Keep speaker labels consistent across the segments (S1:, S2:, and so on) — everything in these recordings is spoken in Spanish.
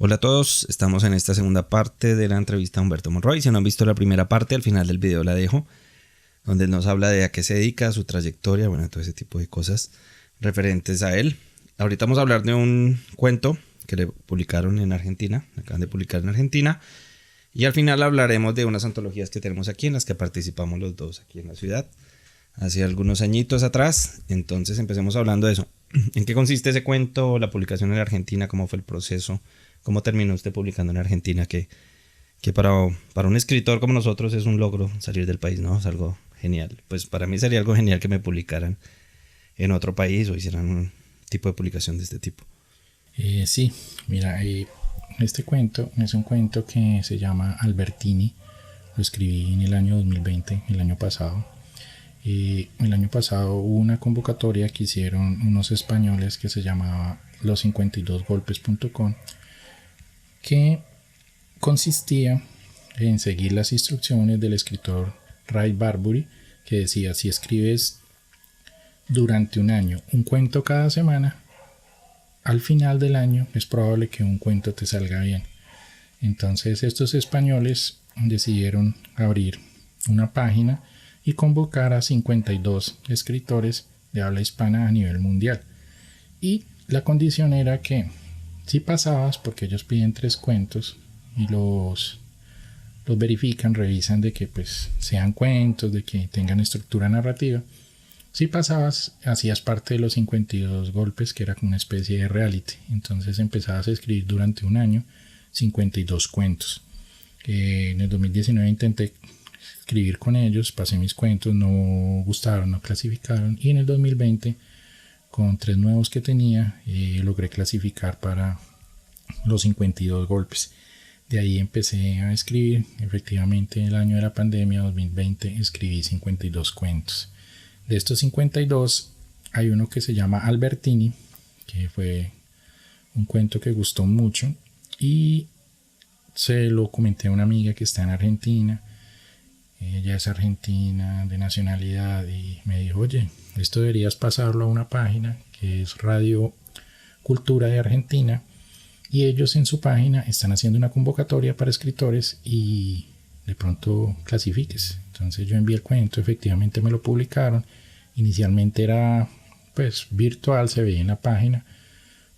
S1: Hola a todos, estamos en esta segunda parte de la entrevista a Humberto Monroy. Si no han visto la primera parte, al final del video la dejo, donde él nos habla de a qué se dedica, su trayectoria, bueno, todo ese tipo de cosas referentes a él. Ahorita vamos a hablar de un cuento que le publicaron en Argentina, acaban de publicar en Argentina, y al final hablaremos de unas antologías que tenemos aquí en las que participamos los dos aquí en la ciudad, hace algunos añitos atrás. Entonces empecemos hablando de eso. ¿En qué consiste ese cuento, la publicación en Argentina, cómo fue el proceso? ¿Cómo terminó usted publicando en Argentina? Que para un escritor como nosotros es un logro salir del país, ¿no? Es algo genial. Pues para mí sería algo genial que me publicaran en otro país o hicieran un tipo de publicación de este tipo.
S2: Sí, mira, este cuento es un cuento que se llama Albertini. Lo escribí en el año 2020, el año pasado. El año pasado hubo una convocatoria que hicieron unos españoles que se llamaba los52golpes.com, que consistía en seguir las instrucciones del escritor Ray Bradbury, que decía: si escribes durante un año un cuento cada semana, al final del año es probable que un cuento te salga bien. Entonces estos españoles decidieron abrir una página y convocar a 52 escritores de habla hispana a nivel mundial. Y la condición era que si pasabas, porque ellos piden 3 cuentos y los verifican, revisan de que pues sean cuentos, de que tengan estructura narrativa. Si pasabas, hacías parte de los 52 golpes, que era como una especie de reality. Entonces empezabas a escribir durante un año 52 cuentos. En el 2019 intenté escribir con ellos, pasé mis cuentos, no gustaron, no clasificaron, y en el 2020 con 3 nuevos que tenía logré clasificar para los 52 golpes. De ahí empecé a escribir. Efectivamente, el año de la pandemia 2020 escribí 52 cuentos. De estos 52 hay uno que se llama Albertini, que fue un cuento que gustó mucho y se lo comenté a una amiga que está en Argentina. Ella es argentina de nacionalidad y me dijo: oye, esto deberías pasarlo a una página que es Radio Cultura de Argentina, y ellos en su página están haciendo una convocatoria para escritores y de pronto clasifiques. Entonces yo envié el cuento, efectivamente me lo publicaron. Inicialmente era pues virtual, se veía en la página,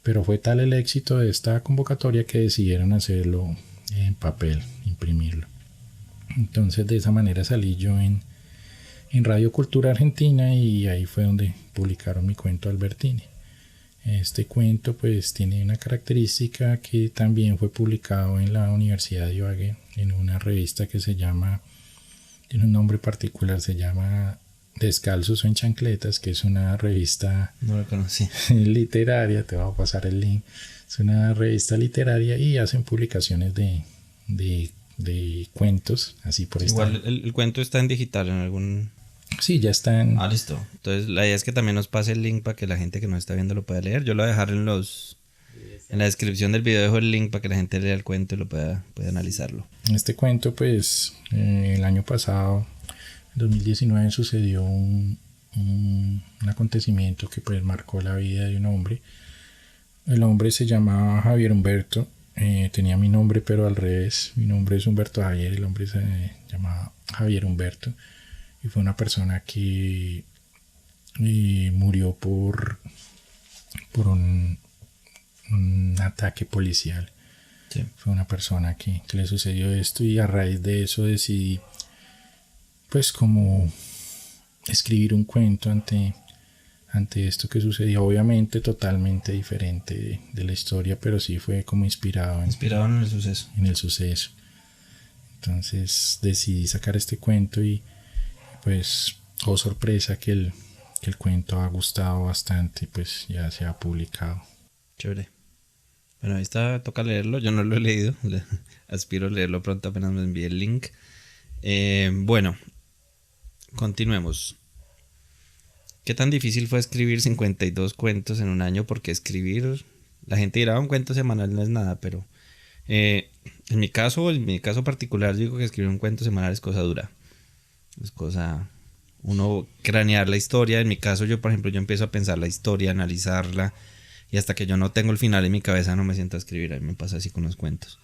S2: pero fue tal el éxito de esta convocatoria que decidieron hacerlo en papel, imprimirlo. Entonces de esa manera salí yo en Radio Cultura Argentina, y ahí fue donde publicaron mi cuento Albertini. Este cuento pues tiene una característica que también fue publicado en la Universidad de Ibagué, en una revista que se llama, tiene un nombre particular, se llama Descalzos o en Chancletas, que es una revista
S1: No lo conocí.
S2: literaria. Te voy a pasar el link. Es una revista literaria y hacen publicaciones de cuentos, así por
S1: Igual el cuento está en digital en algún...
S2: Sí, ya está en...
S1: listo. Entonces la idea es que también nos pase el link para que la gente que nos está viendo lo pueda leer. Yo lo voy a dejar en la descripción del video, dejo el link para que la gente lea el cuento y lo pueda analizarlo.
S2: Este cuento pues el año pasado, en 2019, sucedió un acontecimiento que pues marcó la vida de un hombre. El hombre se llamaba Javier Humberto. Tenía mi nombre pero al revés. Mi nombre es Humberto Javier, el hombre se llamaba Javier Humberto, y fue una persona que murió por un ataque policial.
S1: Sí.
S2: Fue una persona que le sucedió esto, y a raíz de eso decidí pues como escribir un cuento ante esto que sucedió. Obviamente totalmente diferente de la historia, pero sí fue como inspirado
S1: en el suceso.
S2: Entonces decidí sacar este cuento, y pues, oh sorpresa, que el cuento ha gustado bastante, pues ya se ha publicado.
S1: Chévere. Bueno, ahí está, toca leerlo. Yo no lo he leído. Aspiro a leerlo pronto, apenas me envíe el link. Bueno, continuemos. ¿Qué tan difícil fue escribir 52 cuentos en un año? Porque escribir, la gente dirá, un cuento semanal no es nada, pero en mi caso particular, digo que escribir un cuento semanal es cosa dura. Es cosa, uno cranear la historia. En mi caso, yo por ejemplo, yo empiezo a pensar la historia, analizarla, y hasta que yo no tengo el final en mi cabeza no me siento a escribir. A mí me pasa así con los cuentos.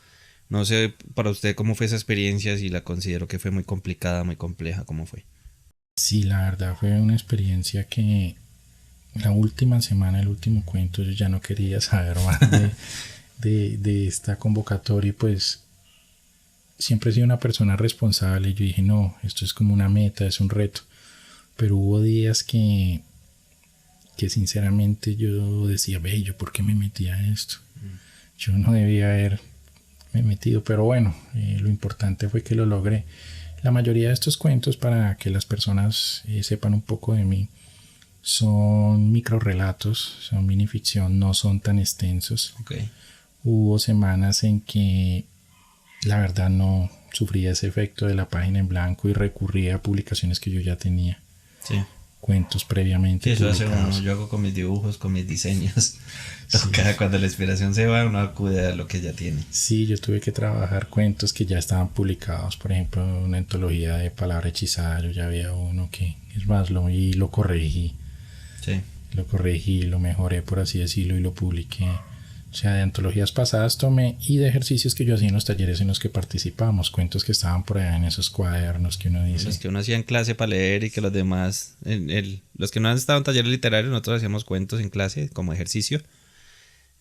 S1: No sé para usted cómo fue esa experiencia, si la considero que fue muy complicada, muy compleja, ¿cómo fue?
S2: Sí, la verdad fue una experiencia que la última semana, el último cuento, yo ya no quería saber más de esta convocatoria y pues siempre he sido una persona responsable y yo dije no, esto es como una meta, es un reto, pero hubo días que sinceramente yo decía, ve, ¿yo por qué me metí a esto? Yo no debía haberme metido, pero bueno, lo importante fue que lo logré. La mayoría de estos cuentos, para que las personas sepan un poco de mí, son microrelatos, son minificción, no son tan extensos.
S1: Okay.
S2: Hubo semanas en que la verdad no sufría ese efecto de la página en blanco y recurría a publicaciones que yo ya tenía.
S1: Sí.
S2: Cuentos previamente.
S1: Sí, eso hace uno. Yo hago con mis dibujos, con mis diseños. Sí. Cuando la inspiración se va, uno acude a lo que ya tiene.
S2: Sí, yo tuve que trabajar cuentos que ya estaban publicados. Por ejemplo, una antología de Palabra Hechizada. Yo ya había uno que, es más, lo corregí.
S1: Sí.
S2: Lo corregí, lo mejoré, por así decirlo, y lo publiqué. O sea, de antologías pasadas tomé y de ejercicios que yo hacía en los talleres en los que participábamos, cuentos que estaban por allá en esos cuadernos que uno dice.
S1: Los que uno hacía en clase para leer y que los demás, los que no han estado en talleres literarios, nosotros hacíamos cuentos en clase como ejercicio.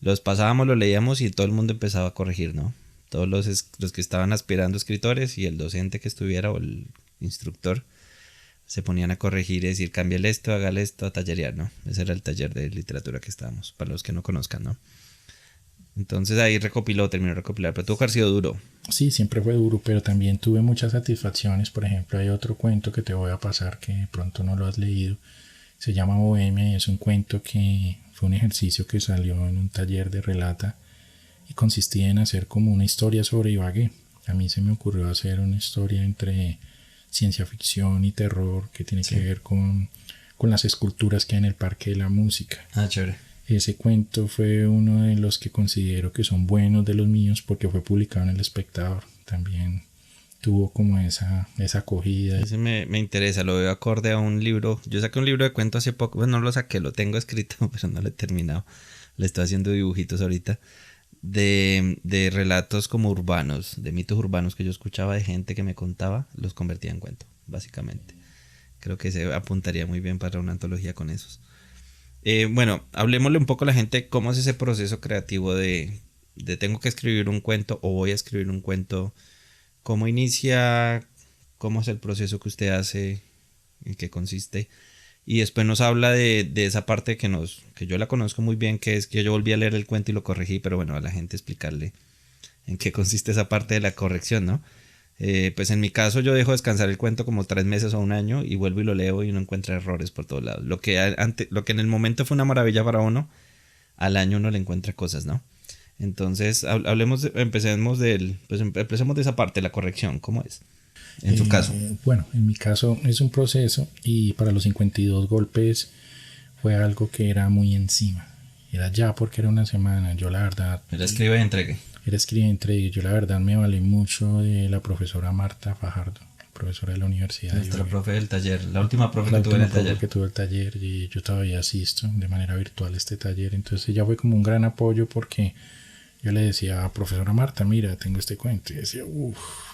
S1: Los pasábamos, los leíamos y todo el mundo empezaba a corregir, ¿no? Todos los que estaban aspirando escritores y el docente que estuviera o el instructor se ponían a corregir y decir, cámbiale esto, hágale esto, a tallerear, ¿no? Ese era el taller de literatura que estábamos, para los que no conozcan, ¿no? Entonces ahí terminó de recopilar, pero tuvo que haber sido duro.
S2: Sí, siempre fue duro, pero también tuve muchas satisfacciones. Por ejemplo, hay otro cuento que te voy a pasar que de pronto no lo has leído. Se llama Bohemia y es un cuento que fue un ejercicio que salió en un taller de relata y consistía en hacer como una historia sobre Ibagué. A mí se me ocurrió hacer una historia entre ciencia ficción y terror que tiene que ver con las esculturas que hay en el Parque de la Música.
S1: Ah, chévere.
S2: Ese cuento fue uno de los que considero que son buenos de los míos porque fue publicado en El Espectador. También tuvo como esa acogida.
S1: Ese me interesa, lo veo acorde a un libro. Yo saqué un libro de cuentos hace poco, bueno, no lo saqué, lo tengo escrito, pero no lo he terminado. Le estoy haciendo dibujitos ahorita de relatos como urbanos, de mitos urbanos que yo escuchaba de gente que me contaba, los convertía en cuento, básicamente. Creo que se apuntaría muy bien para una antología con esos. Bueno, hablemosle un poco a la gente cómo es ese proceso creativo de tengo que escribir un cuento o voy a escribir un cuento. ¿Cómo inicia? ¿Cómo es el proceso que usted hace? ¿En qué consiste? Y después nos habla de esa parte que yo la conozco muy bien, que es que yo volví a leer el cuento y lo corregí, pero bueno, a la gente explicarle en qué consiste esa parte de la corrección, ¿no? Pues en mi caso yo dejo descansar el cuento como 3 meses o un año y vuelvo y lo leo y uno encuentra errores por todos lados. Lo que en el momento fue una maravilla para uno, al año uno le encuentra cosas, ¿no? Entonces empecemos de esa parte, la corrección, ¿cómo es? En su caso.
S2: Bueno, en mi caso es un proceso y para los 52 golpes fue algo que era muy encima. Era ya porque era una semana, yo la verdad...
S1: Era escribe y entregue.
S2: Yo la verdad me valí mucho de la profesora Marta Fajardo, profesora de la universidad.
S1: Nuestra profe del taller, la última profe que tuve en el taller.
S2: Que tuve el taller y yo todavía asisto de manera virtual a este taller, entonces ella fue como un gran apoyo porque yo le decía, profesora Marta, mira, tengo este cuento, y decía,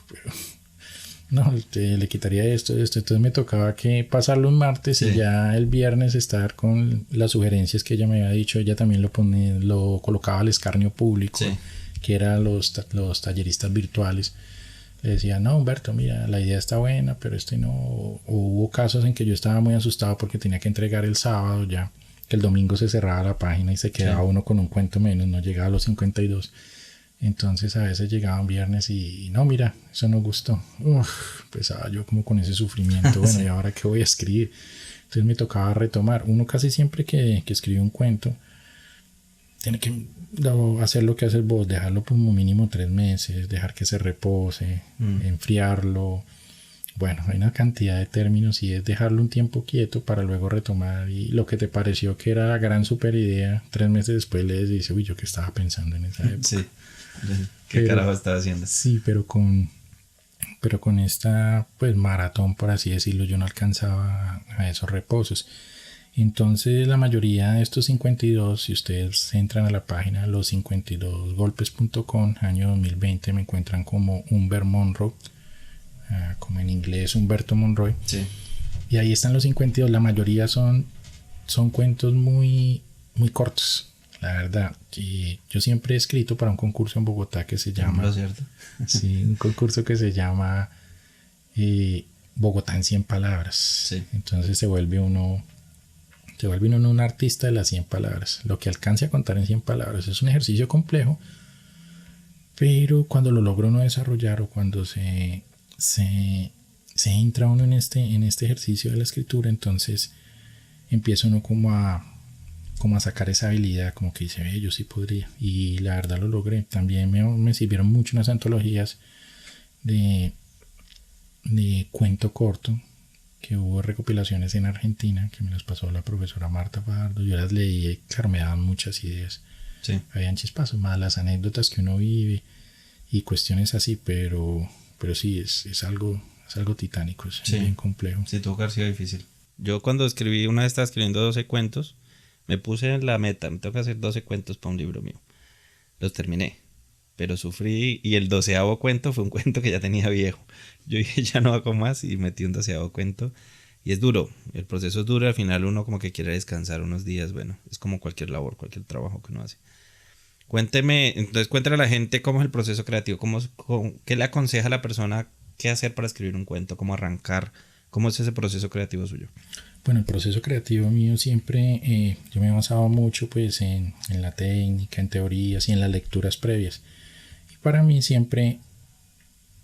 S2: pero no, le quitaría esto, entonces me tocaba que pasarlo un martes y ya el viernes estar con las sugerencias que ella me había dicho. Ella también lo colocaba al escarnio público, que eran los talleristas virtuales. Le decía, no, Humberto, mira, la idea está buena, pero no. Hubo casos en que yo estaba muy asustado porque tenía que entregar el sábado ya, que el domingo se cerraba la página y se quedaba uno con un cuento menos, no llegaba a los 52. Entonces a veces llegaba un viernes y no, mira, eso no gustó. Empezaba yo como con ese sufrimiento. Bueno, ¿y ahora qué voy a escribir? Entonces me tocaba retomar. Uno casi siempre que escribe un cuento tiene que hacer lo que haces vos, dejarlo como mínimo 3 meses, dejar que se repose, enfriarlo. Bueno, hay una cantidad de términos y es dejarlo un tiempo quieto para luego retomar. Y lo que te pareció que era gran super idea, 3 meses después le dices, uy, yo qué estaba pensando en esa época.
S1: Sí. ¿Qué carajo estaba haciendo?
S2: Sí, pero con esta pues maratón, por así decirlo, yo no alcanzaba a esos reposos. Entonces la mayoría de estos 52, si ustedes entran a la página los52golpes.com, año 2020, me encuentran como Humber Monroe, como en inglés Humberto Monroy.
S1: Sí.
S2: Y ahí están los 52, la mayoría son cuentos muy, muy cortos. La verdad, que yo siempre he escrito para un concurso en Bogotá que se llama...
S1: ¿Cierto?
S2: Sí, un concurso que se llama Bogotá en 100 palabras.
S1: Sí.
S2: Entonces se vuelve uno un artista de las 100 palabras. Lo que alcance a contar en 100 palabras. Es un ejercicio complejo, pero cuando lo logra uno desarrollar o cuando se entra uno en este ejercicio de la escritura, entonces empieza uno como a sacar esa habilidad, como que dice, yo sí podría, y la verdad lo logré. También me sirvieron mucho unas antologías de cuento corto, que hubo recopilaciones en Argentina, que me las pasó la profesora Marta Fajardo. Yo las leí y claro, me daban muchas ideas.
S1: Sí.
S2: Habían chispazos, más las anécdotas que uno vive y cuestiones así, pero sí, es algo titánico, es bien complejo.
S1: Sí, tuvo que haber sido difícil. Yo cuando escribí, una vez estaba escribiendo 12 cuentos, me puse en la meta, me tengo que hacer 12 cuentos para un libro mío. Los terminé, pero sufrí, y el 12º cuento fue un cuento que ya tenía viejo. Yo dije, ya no hago más, y metí un 12º cuento. Y es duro, el proceso es duro, al final uno como que quiere descansar unos días. Bueno, es como cualquier labor, cualquier trabajo que uno hace. Cuénteme, entonces cuéntale a la gente cómo es el proceso creativo, qué le aconseja a la persona qué hacer para escribir un cuento, cómo arrancar, cómo es ese proceso creativo suyo.
S2: Bueno, el proceso creativo mío siempre, yo me he basado mucho pues en la técnica, en teorías y en las lecturas previas. Y para mí siempre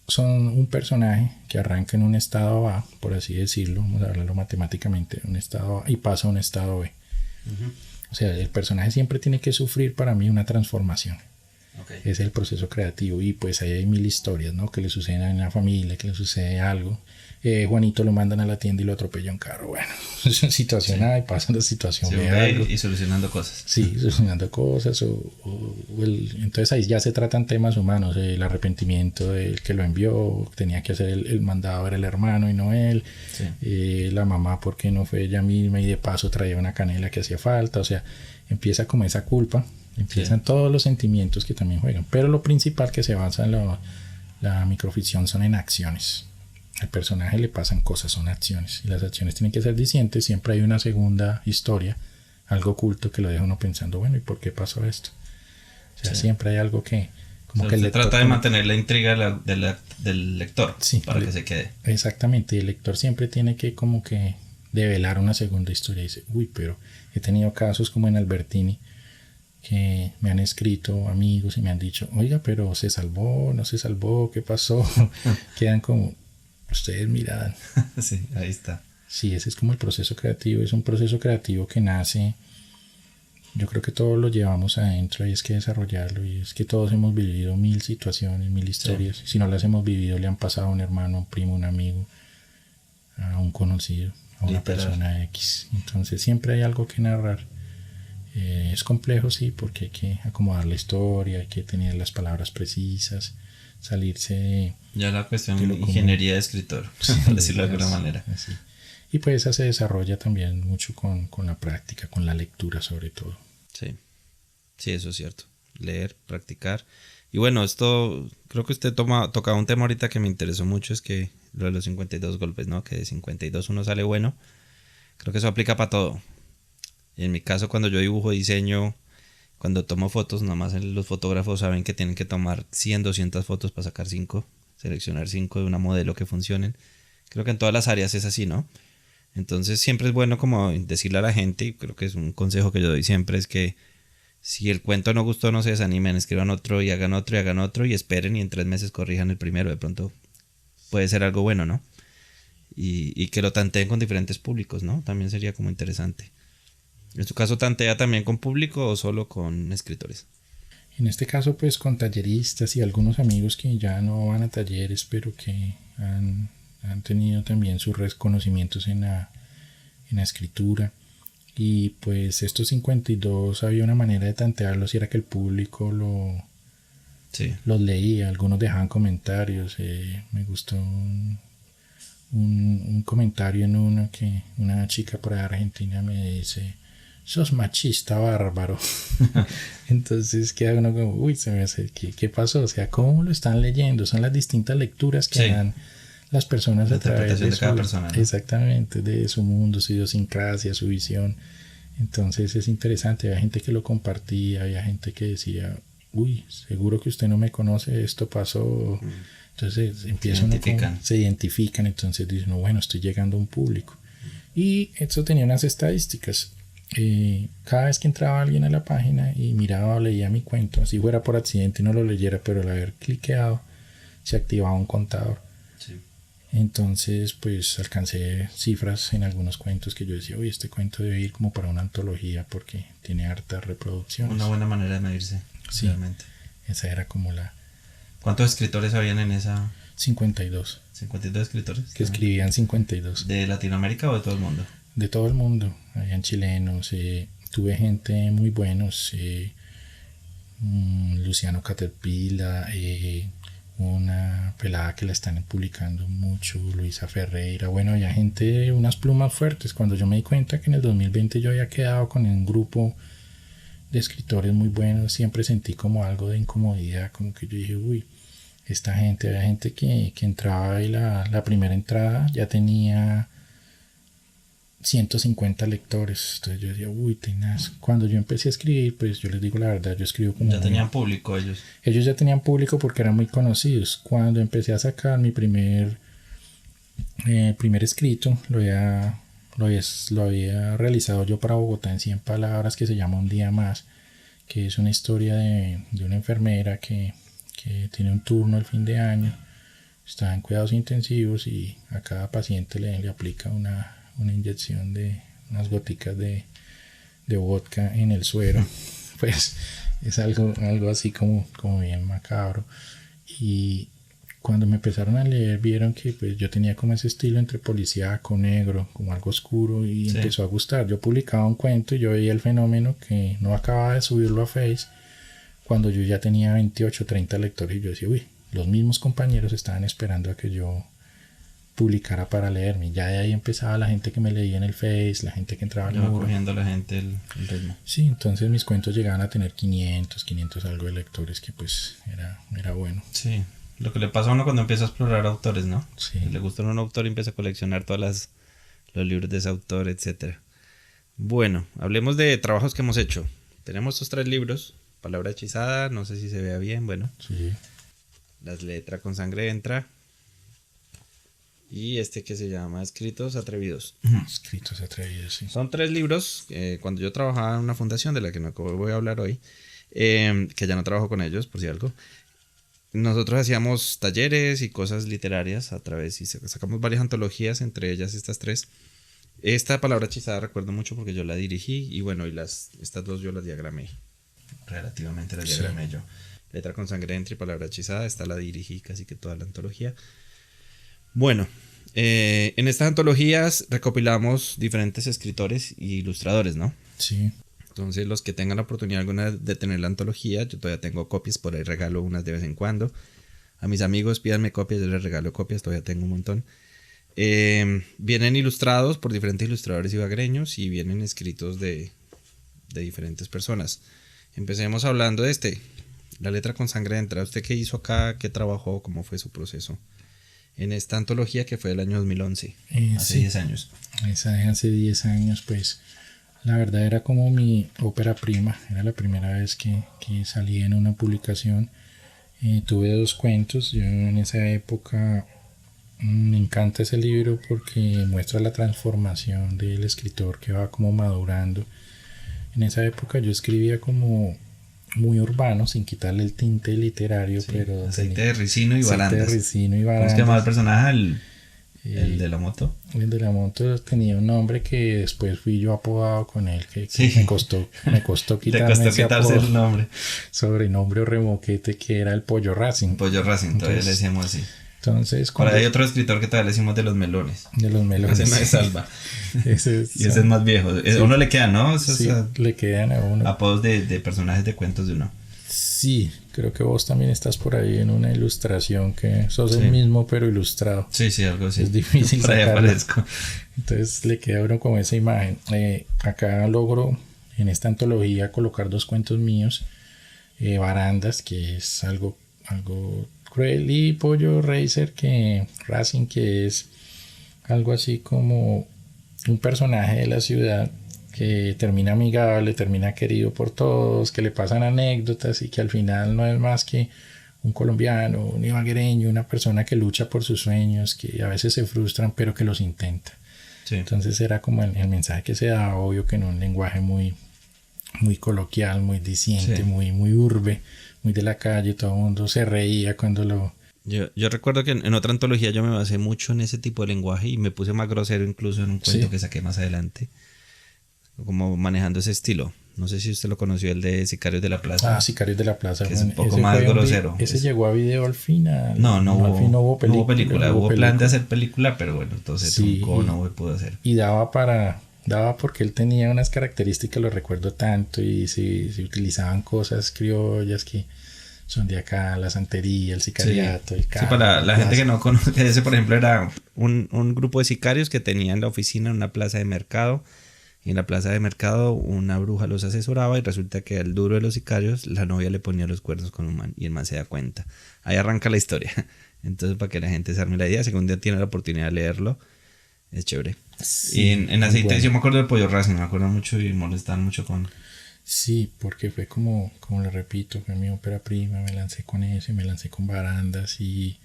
S2: son un personaje que arranca en un estado A, por así decirlo, vamos a hablarlo matemáticamente, un estado A y pasa a un estado B. Uh-huh. O sea, el personaje siempre tiene que sufrir para mí una transformación. Okay. Es el proceso creativo, y pues ahí hay mil historias, ¿no? Que le suceden en la familia, que le sucede algo. Juanito lo mandan a la tienda y lo atropella un carro. Bueno, es una situación A y pasa la situación B. Algo.
S1: Y solucionando cosas.
S2: Sí, solucionando cosas. Entonces ahí ya se tratan temas humanos. El arrepentimiento del que lo envió, tenía que hacer el mandado, era el hermano y no él. Sí. La mamá, porque no fue ella misma y de paso traía una canela que hacía falta. O sea, empieza como esa culpa. Empiezan todos los sentimientos que también juegan. Pero lo principal que se basa en la microficción son en acciones. Al personaje le pasan cosas, son acciones. Y las acciones tienen que ser discientes. Siempre hay una segunda historia, algo oculto que lo deja uno pensando, bueno, ¿y por qué pasó esto? O sea, siempre hay algo que...
S1: Como que se trata de mantener la intriga del lector, sí, para que se quede.
S2: Exactamente. Y el lector siempre tiene que como que develar una segunda historia. Y dice, pero he tenido casos como en Albertini, que me han escrito amigos y me han dicho, oiga, pero ¿se salvó? ¿No se salvó? ¿Qué pasó? Quedan como, ustedes miran.
S1: Sí, ahí está.
S2: Sí, ese es como el proceso creativo. Es un proceso creativo que nace, yo creo que todos lo llevamos adentro y es que desarrollarlo, y es que todos hemos vivido mil situaciones, mil historias. Sí. Si no las hemos vivido, le han pasado a un hermano, a un primo, a un amigo, a un conocido, a una persona X. Entonces siempre hay algo que narrar. Es complejo, sí, porque hay que acomodar la historia, hay que tener las palabras precisas, salirse de...
S1: Ya la cuestión de ingeniería de escritor, sí, por decirlo de alguna manera.
S2: Así. Y pues esa se desarrolla también mucho con la práctica, con la lectura sobre todo.
S1: Sí, sí, eso es cierto. Leer, practicar. Y bueno, esto, creo que usted tocaba un tema ahorita que me interesó mucho, es que lo de los 52 golpes, ¿no? Que de 52 uno sale bueno. Creo que eso aplica para todo. En mi caso, cuando yo dibujo, diseño, cuando tomo fotos, nomás los fotógrafos saben que tienen que tomar 100, 200 fotos para sacar 5, seleccionar 5 de una modelo que funcionen. Creo que en todas las áreas es así, ¿no? Entonces siempre es bueno como decirle a la gente, y creo que es un consejo que yo doy siempre, es que si el cuento no gustó, no se desanimen, escriban otro y hagan otro y hagan otro y esperen, y en 3 meses corrijan el primero. De pronto puede ser algo bueno, ¿no? Y que lo tanteen con diferentes públicos, ¿no? También sería como interesante. ¿En tu caso tantea también con público o solo con escritores?
S2: En este caso pues con talleristas y algunos amigos que ya no van a talleres, pero que han tenido también sus reconocimientos en la escritura. Y pues estos 52 había una manera de tantearlos, y era que el público los leía. Algunos dejaban comentarios. Me gustó un comentario en uno que una chica por ahí Argentina me dice: sos machista bárbaro. Entonces queda uno como, uy, se me hace, ¿qué pasó? O sea, ¿cómo lo están leyendo? Son las distintas lecturas que dan las personas a través de
S1: cada persona, ¿no?
S2: Exactamente, de su mundo, su idiosincrasia, su visión. Entonces es interesante, había gente que lo compartía, había gente que decía: uy, seguro que usted no me conoce, esto pasó. Entonces empiezan se identifican, entonces dicen: no, bueno, estoy llegando a un público. Y eso tenía unas estadísticas. Cada vez que entraba alguien a la página y miraba o leía mi cuento, si fuera por accidente y no lo leyera, pero al haber cliqueado se activaba un contador. Entonces pues alcancé cifras en algunos cuentos que yo decía: uy, este cuento debe ir como para una antología porque tiene hartas reproducciones.
S1: Una buena manera de medirse.
S2: Sí, realmente. Esa era como la...
S1: ¿Cuántos escritores habían en esa?
S2: 52.
S1: 52 escritores.
S2: Que escribían 52.
S1: ¿De Latinoamérica o de todo el mundo?
S2: De todo el mundo. Habían chilenos, tuve gente muy buenos, Luciano Caterpillar, una pelada que la están publicando mucho, Luisa Ferreira. Bueno, había gente, unas plumas fuertes. Cuando yo me di cuenta que en el 2020 yo había quedado con un grupo de escritores muy buenos, siempre sentí como algo de incomodidad, como que yo dije: uy, esta gente, había gente que entraba y la primera entrada ya tenía 150 lectores. Entonces yo decía: uy, tenaz. Cuando yo empecé a escribir, pues yo les digo la verdad, yo escribo como...
S1: Ya tenían público ellos.
S2: Ellos ya tenían público porque eran muy conocidos. Cuando empecé a sacar mi primer escrito, lo había realizado yo para Bogotá en 100 palabras, que se llama Un día más, que es una historia de una enfermera que tiene un turno el fin de año, está en cuidados intensivos y a cada paciente le aplica una inyección de unas goticas de vodka en el suero. Pues es algo así como bien macabro. Y cuando me empezaron a leer, vieron que pues yo tenía como ese estilo entre policíaco, negro, como algo oscuro, y empezó a gustar. Yo publicaba un cuento y yo veía el fenómeno, que no acababa de subirlo a Face, cuando yo ya tenía 28, 30 lectores, y yo decía: uy, los mismos compañeros estaban esperando a que yo publicara para leerme. Ya de ahí empezaba la gente que me leía en el Face, la gente que entraba al muro.
S1: Cogiendo la gente el ritmo.
S2: Sí, entonces mis cuentos llegaban a tener 500 algo de lectores, que pues era bueno.
S1: Sí, lo que le pasa a uno cuando empieza a explorar autores, ¿no?
S2: Sí.
S1: Le gusta a un autor y empieza a coleccionar todos los libros de ese autor, etcétera. Bueno, hablemos de trabajos que hemos hecho. Tenemos estos 3 libros: Palabra hechizada, no sé si se vea bien, bueno.
S2: Sí.
S1: Las letras con sangre entra. Y este que se llama Escritos Atrevidos.
S2: Escritos Atrevidos, sí.
S1: Son 3 libros. Cuando yo trabajaba en una fundación de la que no voy a hablar hoy, que ya no trabajo con ellos, por si algo, nosotros hacíamos talleres y cosas literarias a través, y sacamos varias antologías, entre ellas estas 3. Esta Palabra hechizada recuerdo mucho porque yo la dirigí, y bueno, y estas 2 yo las diagramé. Relativamente las diagramé yo. Letra con sangre entra y Palabra hechizada, esta la dirigí casi que toda la antología. Bueno, en estas antologías recopilamos diferentes escritores e ilustradores, ¿no?
S2: Sí.
S1: Entonces los que tengan la oportunidad alguna de tener la antología, yo todavía tengo copias, por ahí regalo unas de vez en cuando. A mis amigos pídanme copias, yo les regalo copias, todavía tengo un montón. Vienen ilustrados por diferentes ilustradores ibaguereños y vienen escritos de diferentes personas. Empecemos hablando de La letra con sangre entra. ¿Usted qué hizo acá? ¿Qué trabajó? ¿Cómo fue su proceso en esta antología que fue del año 2011? Hace 10 años.
S2: Hace 10 años, pues la verdad era como mi ópera prima. Era la primera vez que salí en una publicación. Tuve 2 cuentos. Yo en esa época me encanta ese libro porque muestra la transformación del escritor que va como madurando. En esa época yo escribía como muy urbano, sin quitarle el tinte literario, sí, pero
S1: aceite de ricino y barandas.
S2: ¿Cómo se
S1: llamaba el personaje? El de la moto.
S2: El de la moto tenía un nombre que después fui yo apodado con él, que me costó
S1: quitarse el nombre.
S2: Sobrenombre o remoquete, que era el Pollo Racing.
S1: Pollo Racing, todavía le decíamos así.
S2: Entonces,
S1: ahora hay otro escritor que todavía le decimos de los melones.
S2: De los melones.
S1: Ese no es Salva. Y ese es más viejo. Sí. Uno le queda, ¿no?
S2: Sí, le quedan a uno.
S1: Apodos de personajes de cuentos de uno.
S2: Sí, Creo que vos también estás por ahí en una ilustración que sos el mismo pero ilustrado.
S1: Sí, algo así.
S2: Es difícil
S1: por ahí
S2: sacarlo.
S1: aparezco.
S2: Entonces le queda a uno como esa imagen. Acá logro en esta antología colocar 2 cuentos míos. Barandas, que es algo cruel, y Pollo Racing, que es algo así como un personaje de la ciudad que termina amigable, termina querido por todos, que le pasan anécdotas y que al final no es más que un colombiano, un ibaguereño, una persona que lucha por sus sueños, que a veces se frustran pero que los intenta. Sí. Entonces era como el mensaje que se da, obvio que en un lenguaje muy coloquial, muy diciente, sí. muy urbe, muy de la calle, todo el mundo se reía cuando lo...
S1: Yo recuerdo que en otra antología yo me basé mucho en ese tipo de lenguaje y me puse más grosero incluso en un cuento que saqué más adelante, como manejando ese estilo. No sé si usted lo conoció, el de Sicarios de la Plaza.
S2: Sicarios de la Plaza.
S1: Que es un poco más grosero.
S2: Ese llegó a video al final.
S1: No hubo película. Hubo plan de hacer película, pero bueno, entonces truncó, no se pudo hacer.
S2: Y daba porque él tenía unas características, lo recuerdo tanto, y se utilizaban cosas criollas que son de acá, la santería, el sicariato, el carro.
S1: Sí, para la gente que no conoce, ese por ejemplo era un grupo de sicarios que tenían la oficina en una plaza de mercado, y en la plaza de mercado una bruja los asesoraba y resulta que al duro de los sicarios la novia le ponía los cuernos con un man y el man se da cuenta. Ahí arranca la historia. Entonces, para que la gente se arme la idea, si algún día tiene la oportunidad de leerlo, es chévere. Sí, y en aceite, bueno. Yo me acuerdo del Pollo Racing, me acuerdo mucho y molestaban mucho con...
S2: Sí, porque fue como le repito, fue mi ópera prima, me lancé con eso y me lancé con Barandas y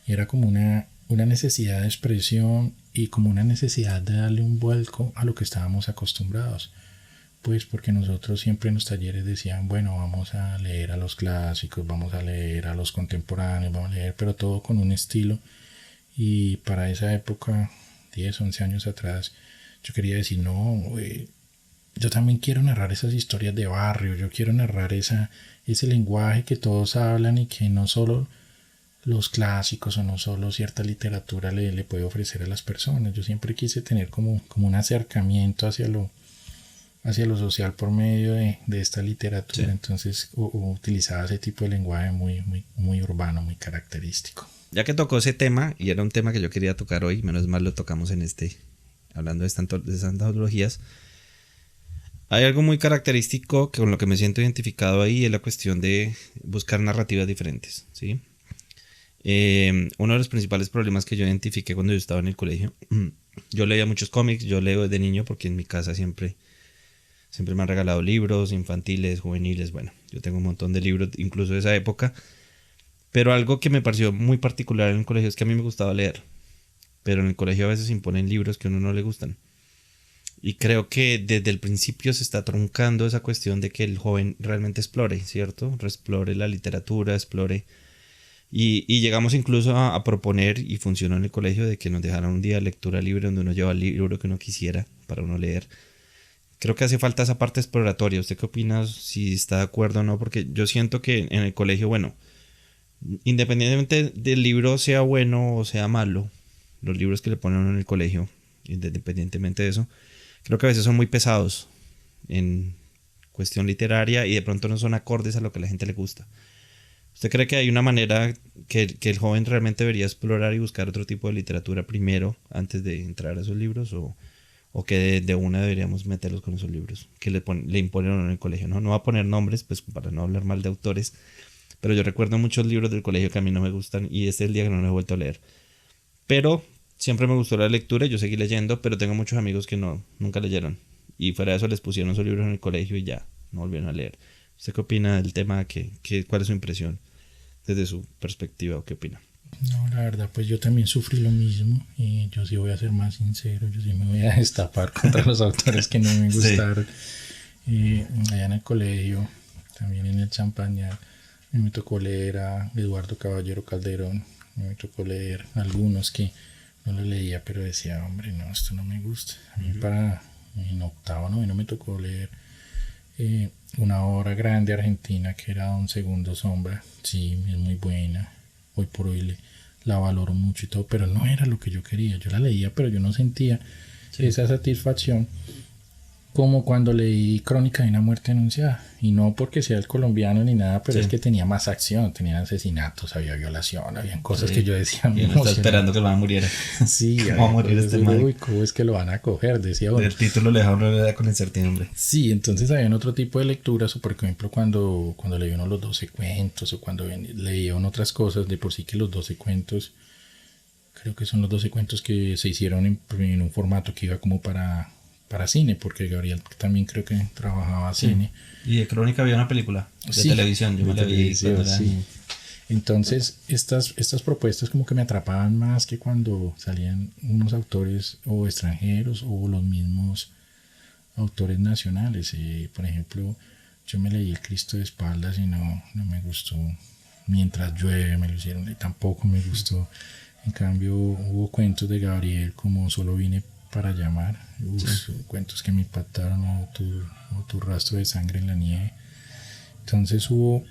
S2: era como una necesidad de expresión y como una necesidad de darle un vuelco a lo que estábamos acostumbrados. Pues porque nosotros siempre en los talleres decían, bueno, vamos a leer a los clásicos, vamos a leer a los contemporáneos, vamos a leer, pero todo con un estilo. Y para esa época, 10, 11 años atrás, yo quería decir, no, yo también quiero narrar esas historias de barrio, yo quiero narrar ese lenguaje que todos hablan y que no solo los clásicos o no solo cierta literatura le puede ofrecer a las personas. Yo siempre quise tener como un acercamiento hacia lo social por medio de esta literatura. Sí. Entonces utilizaba ese tipo de lenguaje muy urbano, muy característico.
S1: Ya que tocó ese tema, y era un tema que yo quería tocar hoy, menos mal lo tocamos hablando de estas antologías, hay algo muy característico que con lo que me siento identificado ahí es la cuestión de buscar narrativas diferentes, ¿sí? Uno de los principales problemas que yo identifiqué cuando yo estaba en el colegio, yo leía muchos cómics, yo leo desde niño porque en mi casa siempre me han regalado libros infantiles, juveniles, bueno, yo tengo un montón de libros incluso de esa época, pero algo que me pareció muy particular en el colegio es que a mí me gustaba leer, pero en el colegio a veces imponen libros que a uno no le gustan. Y creo que desde el principio se está truncando esa cuestión de que el joven realmente explore, ¿cierto? Explore la literatura, explore. Y llegamos incluso a proponer, y funcionó en el colegio, de que nos dejaran un día de lectura libre donde uno lleva el libro que uno quisiera para uno leer. Creo que hace falta esa parte exploratoria. ¿Usted qué opina? Si está de acuerdo o no, porque yo siento que en el colegio, bueno, independientemente del libro sea bueno o sea malo, los libros que le ponen a uno en el colegio, independientemente de eso, creo que a veces son muy pesados en cuestión literaria y de pronto no son acordes a lo que a la gente le gusta. ¿Usted cree que hay una manera que el joven realmente debería explorar y buscar otro tipo de literatura primero antes de entrar a esos libros? ¿O que de una deberíamos meterlos con esos libros que le imponen en el colegio? No va a poner nombres, pues para no hablar mal de autores, pero yo recuerdo muchos libros del colegio que a mí no me gustan y este es el día que no los he vuelto a leer. Pero siempre me gustó la lectura y yo seguí leyendo, pero tengo muchos amigos que nunca leyeron. Y fuera de eso les pusieron esos libros en el colegio y ya, no volvieron a leer. ¿Usted qué opina del tema? ¿Cuál es su impresión desde su perspectiva o qué opina?
S2: No, la verdad, pues yo también sufrí lo mismo y yo sí voy a ser más sincero, yo sí me voy a destapar contra los autores que no me gustaron. Sí. Allá en el colegio, también en el Champañal, me tocó leer a Eduardo Caballero Calderón, me tocó leer algunos que no lo leía, pero decía, hombre, no, esto no me gusta. A mí en octavo, no me tocó leer una obra grande argentina que era Don Segundo Sombra. Sí, es muy buena. Hoy por hoy la valoro mucho y todo, pero no era lo que yo quería. Yo la leía, pero yo no sentía esa satisfacción como cuando leí Crónica de una muerte anunciada. Y no porque sea el colombiano ni nada, pero es que tenía más acción, tenía asesinatos, había violación, habían cosas que yo decía.
S1: Y uno está esperando que el man muriera.
S2: Sí,
S1: ¿Cómo va a morir este man?
S2: Uy, ¿cómo es que lo van a coger? Decía uno.
S1: El título le deja a uno con incertidumbre.
S2: Sí, entonces había otro tipo de lecturas, o por ejemplo cuando leí uno los 12 cuentos, o cuando leía uno otras cosas, de por sí que los 12 cuentos, creo que son los 12 cuentos que se hicieron en un formato que iba como para cine, porque Gabriel también creo que trabajaba cine.
S1: Y de Crónica había una película de televisión, yo me la vi.
S2: Sí. Entonces estas propuestas como que me atrapaban más que cuando salían unos autores o extranjeros o los mismos autores nacionales. Por ejemplo, yo me leí El Cristo de espaldas y no me gustó. Mientras llueve me lo hicieron y tampoco me gustó. En cambio hubo cuentos de Gabriel como Solo vine para llamar, cuentos que me impactaron, o tu rastro de sangre en la nieve. Entonces hubo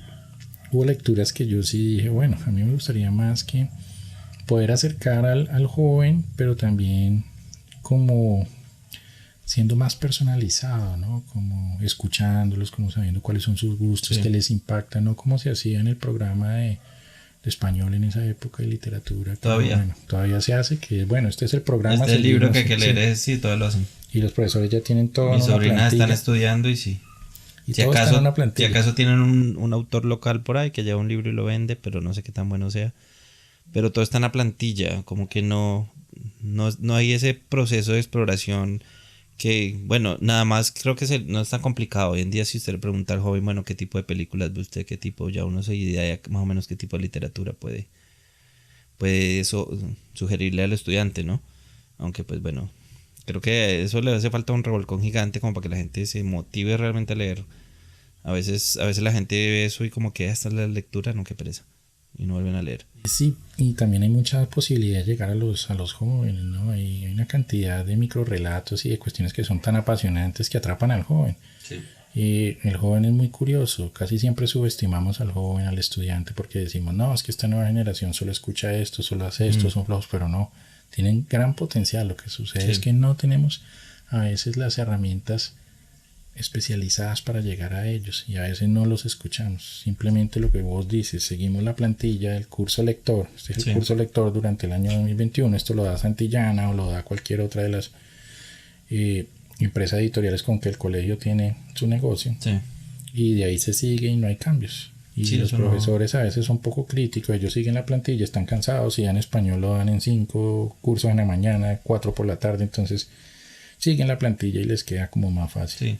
S2: lecturas que yo sí dije, bueno, a mí me gustaría más que poder acercar al joven, pero también como siendo más personalizado, ¿no? Como escuchándolos, como sabiendo cuáles son sus gustos, qué les impacta, no como se hacía en el programa de español en esa época de literatura. Todavía se hace, que bueno, este es el programa.
S1: Este es el libro que hay que leer, sí, todo lo hacen.
S2: Y los profesores ya tienen todo.
S1: Mis sobrinas están estudiando y sí.
S2: Y si
S1: acaso tienen un autor local por ahí que lleva un libro y lo vende, pero no sé qué tan bueno sea. Pero todo está en la plantilla, como que no hay ese proceso de exploración que, bueno, nada más creo que no es tan complicado. Hoy en día si usted le pregunta al joven, bueno, qué tipo de películas ve usted, qué tipo, ya uno se idea más o menos qué tipo de literatura puede eso sugerirle al estudiante, ¿no? Aunque pues bueno, creo que eso le hace falta un revolcón gigante como para que la gente se motive realmente a leer. A veces la gente ve eso y como que esta es la lectura, no, qué pereza, y no vuelven a leer.
S2: Sí, y también hay mucha posibilidad de llegar a los jóvenes, ¿no? Hay una cantidad de microrelatos y de cuestiones que son tan apasionantes que atrapan al joven.
S1: Sí.
S2: Y el joven es muy curioso, casi siempre subestimamos al joven, al estudiante, porque decimos, no, es que esta nueva generación solo escucha esto, solo hace esto, son flojos, pero no, tienen gran potencial. Lo que sucede es que no tenemos a veces las herramientas especializadas para llegar a ellos, y a veces no los escuchamos. Simplemente lo que vos dices, seguimos la plantilla del curso lector. Este es el curso lector durante el año 2021. Esto lo da Santillana o lo da cualquier otra de las empresas editoriales con que el colegio tiene su negocio. Y de ahí se sigue y no hay cambios. Y los profesores a veces son poco críticos. Ellos siguen la plantilla, están cansados, y ya en español lo dan en 5 cursos en la mañana, 4 por la tarde. Entonces siguen la plantilla y les queda como más fácil.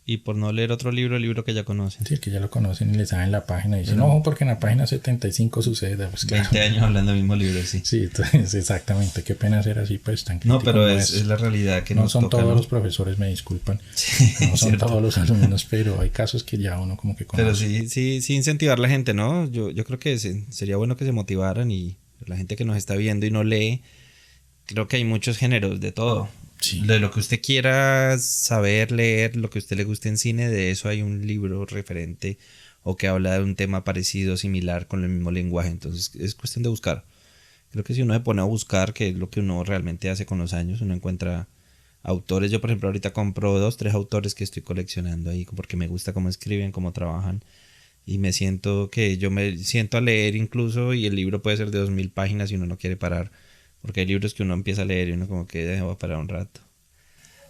S1: Y por no leer otro libro, el libro que ya conocen.
S2: Sí, el que ya lo conocen y les saben la página. Y dicen, no, porque en la página 75 sucede. Pues,
S1: 20 años hablando del mismo libro, sí.
S2: Sí, entonces, exactamente. Qué pena ser así, pues tan crítico.
S1: No, pero es la realidad que
S2: no
S1: nos
S2: son
S1: toca,
S2: todos
S1: ¿no?
S2: los profesores, me disculpan.
S1: Sí,
S2: no son todos los alumnos, pero hay casos que ya uno como que conoce.
S1: Pero sí incentivar a la gente, ¿no? Yo creo que sería bueno que se motivaran, y la gente que nos está viendo y no lee, creo que hay muchos géneros de todo. Sí. De lo que usted quiera saber, leer, lo que a usted le guste en cine, de eso hay un libro referente o que habla de un tema parecido, similar, con el mismo lenguaje. Entonces es cuestión de buscar. Creo que si uno se pone a buscar, que es lo que uno realmente hace con los años, uno encuentra autores. Yo, por ejemplo, ahorita compro 2-3 autores que estoy coleccionando ahí porque me gusta cómo escriben, cómo trabajan, y me siento a leer incluso, y el libro puede ser de 2000 páginas y uno no quiere parar. Porque hay libros que uno empieza a leer y uno como que va a parar un rato.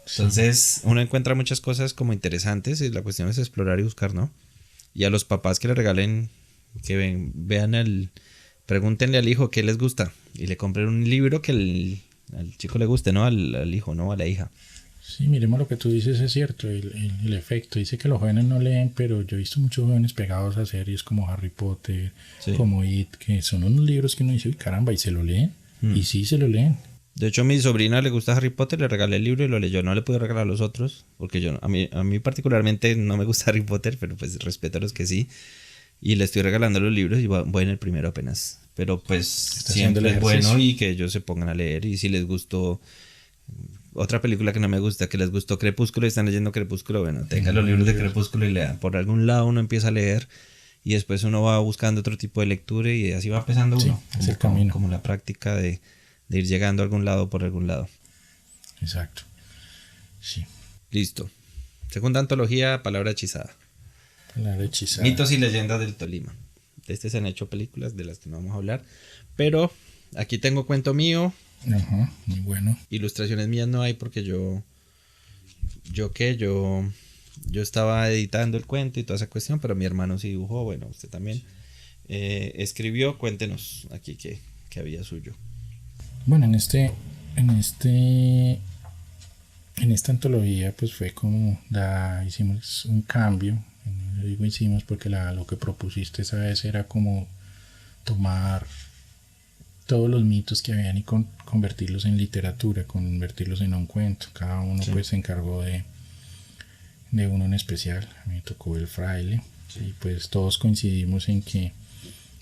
S1: Entonces uno encuentra muchas cosas como interesantes, y la cuestión es explorar y buscar, ¿no? Y a los papás que le regalen, que vean pregúntenle al hijo qué les gusta y le compren un libro que al chico le guste, ¿no? Al hijo, ¿no? A la hija.
S2: Sí, miremos lo que tú dices, es cierto, el efecto. Dice que los jóvenes no leen, pero yo he visto muchos jóvenes pegados a series como Harry Potter, como It, que son unos libros que uno dice, uy, caramba, y se lo leen. Y sí, se lo leen.
S1: De hecho, a mi sobrina le gusta Harry Potter, le regalé el libro y lo leyó. No le pude regalar a los otros, porque a mí particularmente no me gusta Harry Potter, pero pues respeto a los que sí. Y le estoy regalando los libros y voy en el primero apenas. Pero pues siempre es bueno y que ellos se pongan a leer. Y si les gustó otra película que no me gusta, que les gustó Crepúsculo y están leyendo Crepúsculo, bueno, tengan los libros de Crepúsculo y lean. Por algún lado uno empieza a leer y después uno va buscando otro tipo de lectura y así va empezando uno.
S2: Es el camino.
S1: Como la práctica de ir llegando a algún lado por algún lado.
S2: Exacto. Sí.
S1: Listo. Segunda antología, Palabra hechizada.
S2: Palabra hechizada.
S1: Mitos y leyendas del Tolima. De este se han hecho películas de las que no vamos a hablar. Pero aquí tengo cuento mío.
S2: Ajá, muy bueno.
S1: Ilustraciones mías no hay porque yo estaba editando el cuento y toda esa cuestión, pero mi hermano sí dibujó. Bueno, usted también escribió. Cuéntenos aquí qué había suyo.
S2: Bueno, en esta antología pues fue como hicimos un cambio. Digo hicimos porque lo que propusiste esa vez era como tomar todos los mitos que habían y convertirlos en literatura, convertirlos en un cuento. Cada uno pues se encargó de uno en especial. A mí me tocó el fraile y pues todos coincidimos en que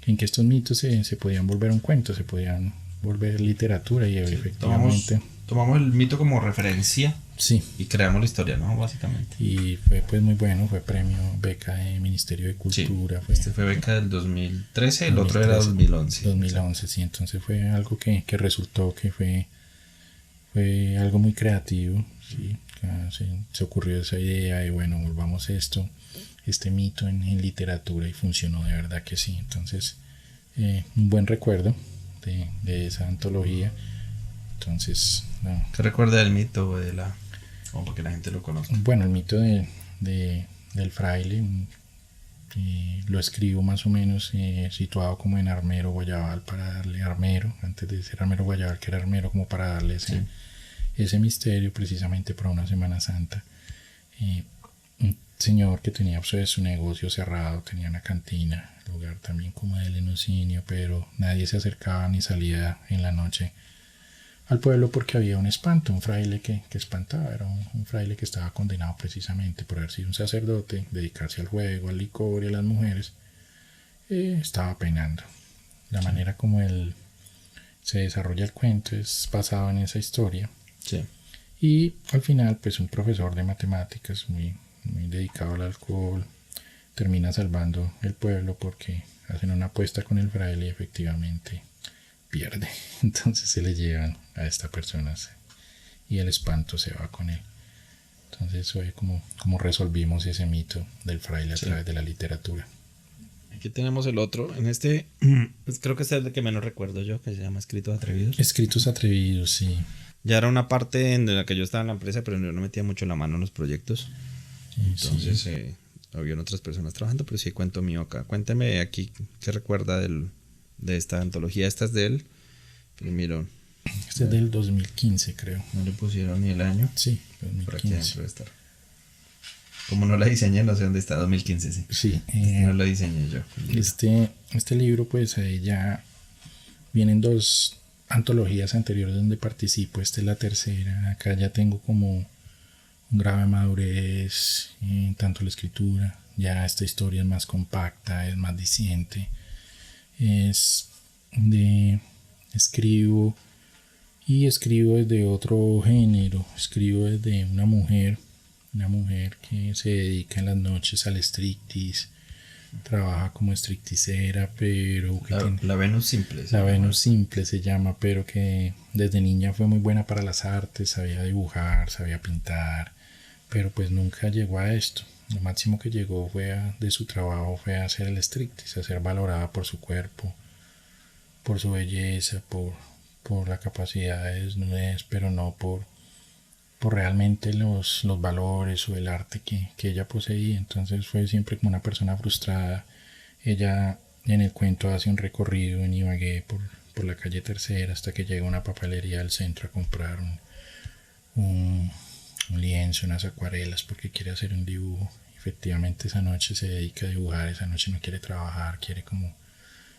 S2: estos mitos se podían volver un cuento, se podían volver literatura y efectivamente
S1: tomamos el mito como referencia.
S2: Sí.
S1: Y creamos la historia, ¿no? Básicamente.
S2: Y fue pues muy bueno, fue premio, beca de Ministerio de Cultura.
S1: Sí, este fue beca del 2013, el otro era 2011.
S2: 2011, sí, entonces fue algo que resultó que fue algo muy creativo, sí. Se ocurrió esa idea y bueno, volvamos este mito en literatura y funcionó de verdad que sí. Entonces, un buen recuerdo de esa antología. Entonces, no.
S1: ¿Qué recuerda del mito o como para que la gente lo conozca?
S2: Bueno, el mito del fraile lo escribo más o menos situado como en Armero, Guayabal, para darle Armero, antes de ser Armero, Guayabal, que era Armero, como para darle ese misterio precisamente para una Semana Santa. Un señor que tenía pues, su negocio cerrado, tenía una cantina, lugar también como de lenocinio, pero nadie se acercaba ni salía en la noche al pueblo porque había un espanto, un fraile que espantaba, era un fraile que estaba condenado precisamente por haber sido un sacerdote, dedicarse al juego, al licor y a las mujeres, estaba penando. La manera como se desarrolla el cuento es basado en esa historia.
S1: Sí.
S2: Y al final, pues un profesor de matemáticas muy, muy dedicado al alcohol termina salvando el pueblo porque hacen una apuesta con el fraile y efectivamente pierde. Entonces se le llevan a esta persona y el espanto se va con él. Entonces fue como resolvimos ese mito del fraile a través de la literatura.
S1: Aquí tenemos el otro. En pues creo que este es el que menos recuerdo yo, que se llama Escritos Atrevidos.
S2: Escritos Atrevidos, sí.
S1: Ya era una parte en la que yo estaba en la empresa, pero yo no metía mucho la mano en los proyectos. Entonces habían otras personas trabajando, pero sí cuento mío acá. Cuénteme aquí qué recuerda de esta antología. Esta es de él. Primero.
S2: Este es del 2015, creo.
S1: No le pusieron ni el año.
S2: Sí, 2015.
S1: Por aquí dentro debe estar. Como no la diseñé, no sé dónde está. 2015, sí.
S2: Sí.
S1: No lo diseñé yo.
S2: Este libro, pues ya vienen 2 antologías anteriores donde participo. Esta es la tercera. Acá ya tengo como un grado de madurez en tanto la escritura. Ya esta historia es más compacta, es más diciente. Escribo desde otro género. Escribo desde una mujer que se dedica en las noches al striptease, trabaja como stripteasera, pero que
S1: la Venus Simple.
S2: La Venus Simple se llama, pero que desde niña fue muy buena para las artes, sabía dibujar, sabía pintar, pero pues nunca llegó a esto. Lo máximo que llegó de su trabajo fue a hacer el striptease, a ser valorada por su cuerpo, por su belleza, por la capacidad de desnudez, pero no por realmente los valores o el arte que ella poseía. Entonces fue siempre como una persona frustrada. Ella en el cuento hace un recorrido en Ibagué por la calle Tercera hasta que llega a una papelería del centro a comprar un lienzo, unas acuarelas porque quiere hacer un dibujo. Efectivamente esa noche se dedica a dibujar, esa noche no quiere trabajar,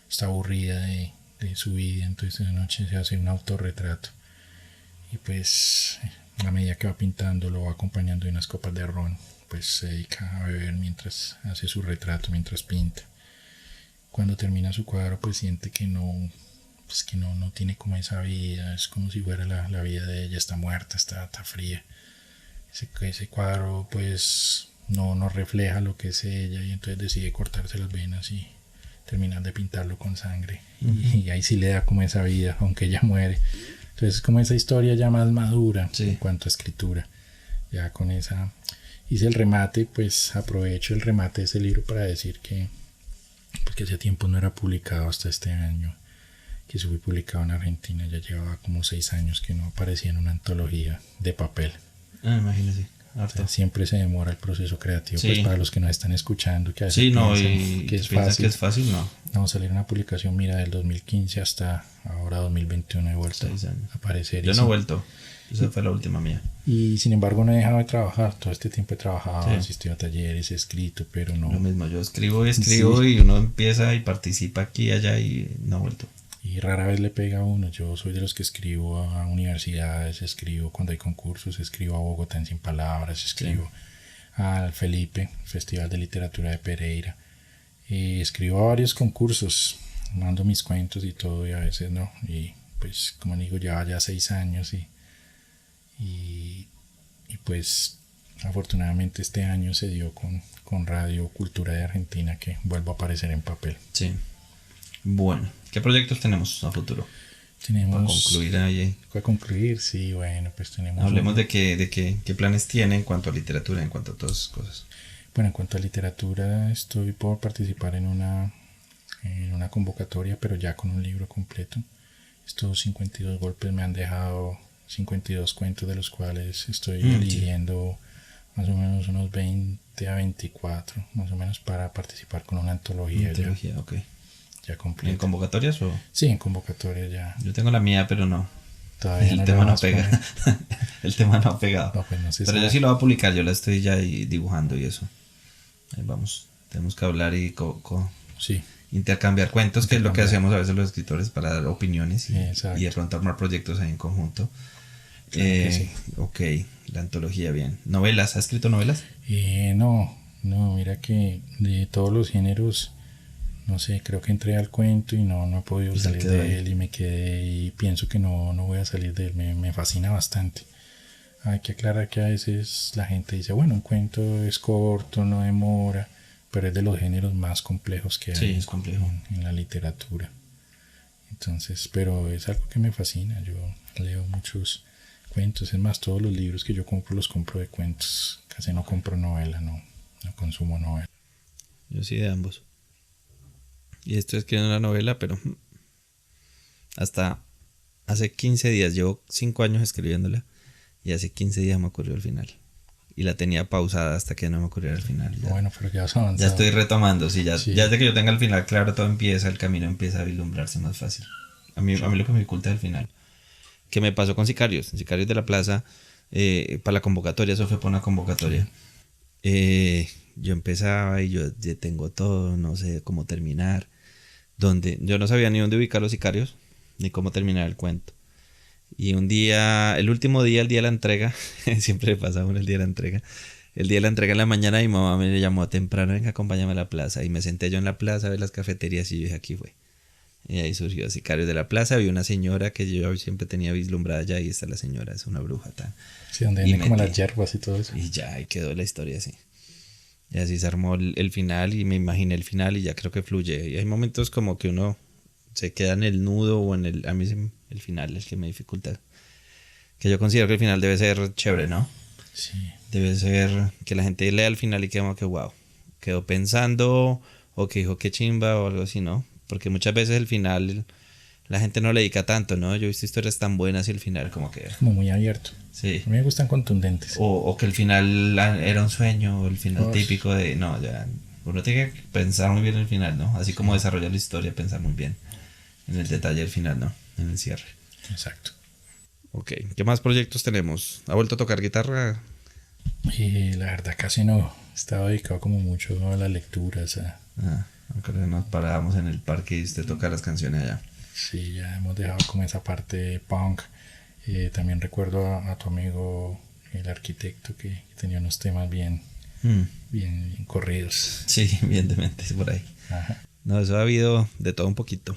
S2: está aburrida de su vida, entonces esa noche se hace un autorretrato y pues a medida que va pintando lo va acompañando de unas copas de ron, pues se dedica a beber mientras hace su retrato, mientras pinta. Cuando termina su cuadro pues siente que no tiene como esa vida, es como si fuera la vida de ella, está muerta, está fría. Ese cuadro pues no refleja lo que es ella y entonces decide cortarse las venas y terminar de pintarlo con sangre. Y ahí sí le da como esa vida, aunque ella muere. Entonces es como esa historia ya más madura en cuanto a escritura, ya con esa. hice el remate, pues aprovecho el remate de ese libro para decir que, pues, que hace tiempo no era publicado hasta este año, que se fue publicado en Argentina. Ya llevaba como 6 años que no aparecía en una antología de papel.
S1: Imagínese.
S2: O sea, siempre se demora el proceso creativo,
S1: Sí.
S2: pues para los que nos están escuchando, que a veces
S1: Sí, no,
S2: piensan
S1: y
S2: que es
S1: piensan
S2: fácil.
S1: que es fácil, no.
S2: Vamos a salir una publicación, mira, del 2015 hasta ahora 2021 he vuelto
S1: 6 años.
S2: a aparecer.
S1: Yo no he vuelto. Esa fue la última mía.
S2: Y sin embargo no he dejado de trabajar. Todo este tiempo he trabajado,
S1: Sí.
S2: asistido a talleres, he escrito, pero no.
S1: Lo mismo, yo escribo y uno empieza y participa aquí y allá y no ha vuelto.
S2: Y rara vez le pega a uno. Yo soy de los que escribo a universidades, escribo cuando hay concursos, escribo a Bogotá en 100 palabras, escribo al Felipe, Festival de Literatura de Pereira. Escribo a varios concursos, mando mis cuentos y todo, y a veces no. Y pues, como digo, lleva ya 6 años y pues afortunadamente este año se dio con Radio Cultura de Argentina, que vuelvo a aparecer en papel.
S1: Sí. Bueno, ¿qué proyectos tenemos a futuro?
S2: Tenemos
S1: Para concluir ahí.
S2: Para concluir, sí, bueno, pues tenemos...
S1: Hablemos de qué planes tiene en cuanto a literatura, en cuanto a todas esas cosas.
S2: Bueno, en cuanto a literatura, estoy por participar en una convocatoria, pero ya con un libro completo. Estos 52 golpes me han dejado 52 cuentos, de los cuales estoy eligiendo más o menos unos 20 a 24, más o menos, para participar con una antología.
S1: Antología, ok.
S2: Ya completa.
S1: ¿En convocatorias o...?
S2: Sí, en convocatoria ya.
S1: Yo tengo la mía, pero no.
S2: Todavía
S1: El tema no pega. El tema no ha pegado.
S2: No, pues no sé.
S1: Pero yo sí lo voy a publicar, yo la estoy ya dibujando y eso. Ahí vamos. Tenemos que hablar y
S2: sí.
S1: intercambiar cuentos, que es lo que hacemos a veces los escritores para dar opiniones y de pronto armar proyectos ahí en conjunto.
S2: Claro sí.
S1: Ok, la antología, bien. ¿Novelas? ¿Has escrito novelas?
S2: No, mira que de todos los géneros, no sé, creo que entré al cuento y no he podido salir de él y me quedé y pienso que no voy a salir de él. Me fascina bastante. Hay que aclarar que a veces la gente dice, bueno, un cuento es corto, no demora, pero es de los géneros más complejos que hay.
S1: Sí, es complejo.
S2: En la literatura. Entonces, pero es algo que me fascina. Yo leo muchos cuentos, es más, todos los libros que yo compro los compro de cuentos. Casi no compro novela, no consumo novela.
S1: Yo sí, de ambos. Y estoy escribiendo una novela, pero hasta hace 15 días, llevo 5 años escribiéndola y hace 15 días me ocurrió el final. Y la tenía pausada hasta que no me ocurriera el final. Ya,
S2: bueno, pero ya has avanzado.
S1: Ya estoy retomando, sí, ya desde que yo tenga el final claro, todo empieza, el camino empieza a vislumbrarse más fácil. A mí lo que me dificulta es el final. ¿Qué me pasó con Sicarios? Sicarios de la Plaza, para la convocatoria, eso fue por una convocatoria. Yo empezaba y yo ya tengo todo, no sé cómo terminar. Yo no sabía ni dónde ubicar los sicarios, ni cómo terminar el cuento. Y un día, el último día, el día de la entrega, siempre le pasa a uno el día de la entrega. El día de la entrega en la mañana mi mamá me llamó temprano, venga, acompáñame a la plaza. Y me senté yo en la plaza a ver las cafeterías y yo dije, aquí fue. Y ahí surgió Sicarios de la Plaza. Vi una señora que yo siempre tenía vislumbrada ya, y está la señora, es una bruja.
S2: Sí, donde viene como las hierbas y todo eso.
S1: Y ya, ahí quedó la historia así. Y así se armó el final y me imaginé el final y ya creo que fluye. Y hay momentos como que uno se queda en el nudo o a mí el final es el que me dificulta. Que yo considero que el final debe ser chévere, ¿no?
S2: Sí.
S1: Debe ser que la gente lea el final y quede como que wow, quedó pensando o que dijo que chimba o algo así, ¿no? Porque muchas veces el final la gente no le dedica tanto, ¿no? Yo he visto historias tan buenas y el final como que...
S2: Como muy abierto.
S1: Sí.
S2: A mí me gustan contundentes.
S1: O que el final era un sueño, o el final típico de... No, ya... Uno tiene que pensar muy bien el final, ¿no? Así como desarrollar la historia, pensar muy bien en el detalle del final, ¿no? En el cierre.
S2: Exacto.
S1: Ok. ¿Qué más proyectos tenemos? ¿Ha vuelto a tocar guitarra?
S2: La verdad casi no. Estaba dedicado como mucho a la lectura, o sea...
S1: Aunque nos parábamos en el parque y usted toca las canciones allá.
S2: Sí, ya hemos dejado como esa parte punk. También recuerdo a tu amigo, el arquitecto, que tenía unos temas bien corridos.
S1: Sí, bien dementes por ahí.
S2: Ajá.
S1: No, eso ha habido de todo un poquito.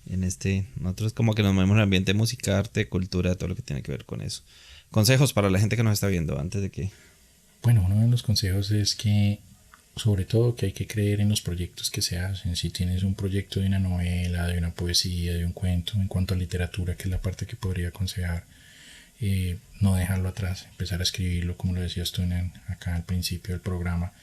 S1: Nosotros como que nos movemos en el ambiente de música, arte, cultura, todo lo que tiene que ver con eso. Consejos para la gente que nos está viendo antes de que...
S2: Bueno, uno de los consejos es que, sobre todo, que hay que creer en los proyectos que se hacen. Si tienes un proyecto de una novela, de una poesía, de un cuento, en cuanto a literatura, que es la parte que podría aconsejar, no dejarlo atrás, empezar a escribirlo, como lo decías tú acá al principio del programa.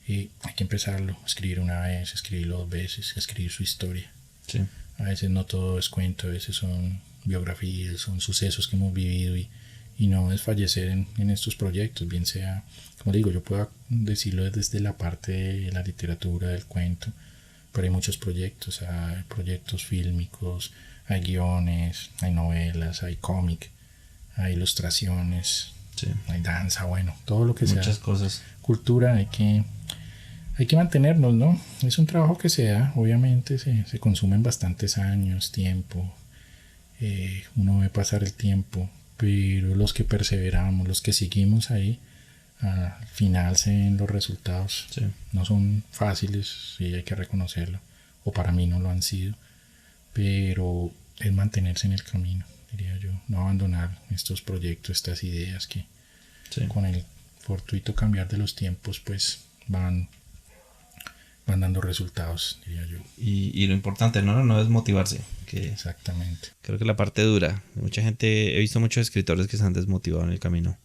S2: Hay que empezarlo, escribir una vez, escribirlo 2 veces, escribir su historia.
S1: Sí.
S2: A veces no todo es cuento, a veces son biografías, son sucesos que hemos vivido y no desfallecer en estos proyectos, bien sea, como digo, yo puedo decirlo desde la parte de la literatura, del cuento, pero hay muchos proyectos, hay proyectos fílmicos, hay guiones, hay novelas, hay cómic, hay ilustraciones,
S1: Sí.
S2: hay danza, bueno, todo lo que sea.
S1: Muchas cosas.
S2: Cultura, hay que mantenernos, ¿no? Es un trabajo que se da, obviamente se consumen bastantes años, tiempo, uno ve pasar el tiempo, pero los que perseveramos, los que seguimos ahí, al final se ven los resultados.
S1: Sí.
S2: No son fáciles, sí, hay que reconocerlo, o para mí no lo han sido, pero es mantenerse en el camino, diría yo, no abandonar estos proyectos, estas ideas que
S1: Sí.
S2: con el fortuito cambiar de los tiempos pues van dando resultados, diría yo.
S1: Y lo importante no es motivarse. Que
S2: Exactamente.
S1: creo que la parte dura. Mucha gente, he visto muchos escritores que se han desmotivado en el camino.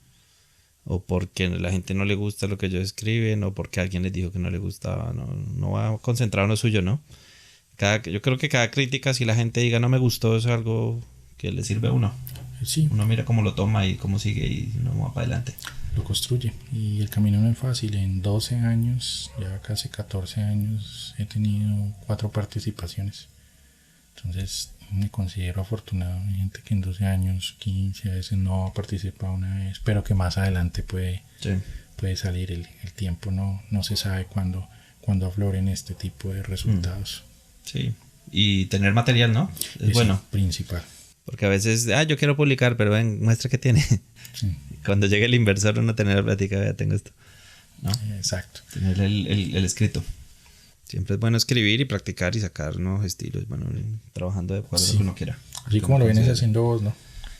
S1: O porque la gente no le gusta lo que ellos escriben, o porque alguien les dijo que no le gustaba. No va concentrado en lo suyo, ¿no? Yo creo que cada crítica, si la gente diga no me gustó, es algo que le sirve a uno.
S2: Sí,
S1: Uno mira cómo lo toma y cómo sigue y uno va para adelante.
S2: lo construye. Y el camino no es fácil. En 12 años, ya casi 14 años, he tenido 4 participaciones. Entonces me considero afortunado. Hay gente que en 12 años, 15 a veces no ha participado una vez, pero que más adelante puede salir. El tiempo no se sabe cuándo afloren este tipo de resultados.
S1: Sí. Y tener material, ¿no? Es bueno.
S2: Principal.
S1: Porque a veces, yo quiero publicar, pero ven, muestra qué tiene.
S2: Sí.
S1: Cuando llegue el inversor, uno tener la plática, vea, tengo esto, ¿no?
S2: Exacto.
S1: Tener el escrito. Siempre es bueno escribir y practicar y sacar nuevos estilos. Bueno, trabajando de acuerdo a lo que uno quiera.
S2: Así como lo vienes haciendo vos, ¿no?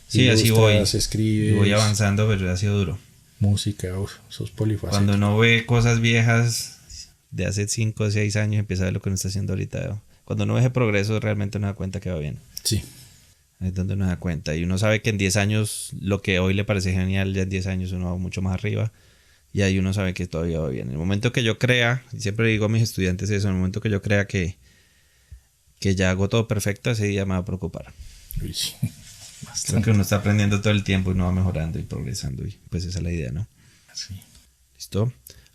S1: Sí, así voy.
S2: Escribes.
S1: Y voy avanzando, pero ha sido duro.
S2: Música, sos polifacético.
S1: Cuando uno ve cosas viejas de hace 5 o 6 años, empieza a ver lo que uno está haciendo ahorita. Cuando uno ve ese progreso, realmente uno da cuenta que va bien.
S2: Sí.
S1: Es donde uno da cuenta. Y uno sabe que en 10 años, lo que hoy le parece genial, ya en 10 años uno va mucho más arriba. Y ahí uno sabe que todavía va bien. En el momento que yo crea, y siempre digo a mis estudiantes eso, en el momento que yo crea que ya hago todo perfecto, ese día me va a preocupar.
S2: Uy, sí.
S1: Creo que uno está aprendiendo todo el tiempo y uno va mejorando y progresando. Y pues esa es la idea, ¿no?
S2: Sí.
S1: ¿Listo?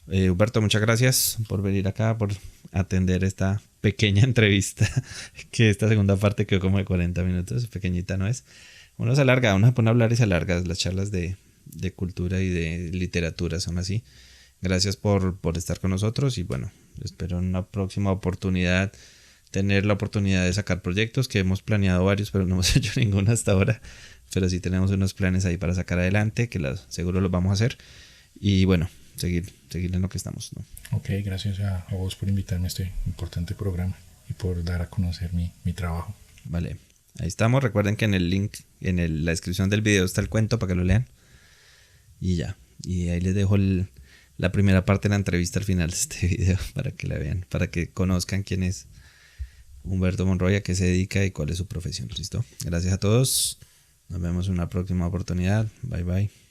S1: Humberto, muchas gracias por venir acá, por atender esta pequeña entrevista, que esta segunda parte quedó como de 40 minutos, pequeñita no es. Uno se alarga, uno se pone a hablar y se alarga. Las charlas de cultura y de literatura son así. Gracias por estar con nosotros y bueno, espero en una próxima oportunidad tener la oportunidad de sacar proyectos, que hemos planeado varios, pero no hemos hecho ninguno hasta ahora. Pero sí tenemos unos planes ahí para sacar adelante, que seguro los vamos a hacer. Y bueno, seguir en lo que estamos, ¿no?
S2: Ok, gracias a vos por invitarme a este importante programa y por dar a conocer mi trabajo.
S1: Vale, ahí estamos. Recuerden que en el link, la descripción del video está el cuento para que lo lean. Y ya, y ahí les dejo la primera parte de la entrevista al final de este video para que la vean, para que conozcan quién es Humberto Monroy, a qué se dedica y cuál es su profesión. ¿Listo? Gracias a todos. Nos vemos en una próxima oportunidad. Bye bye.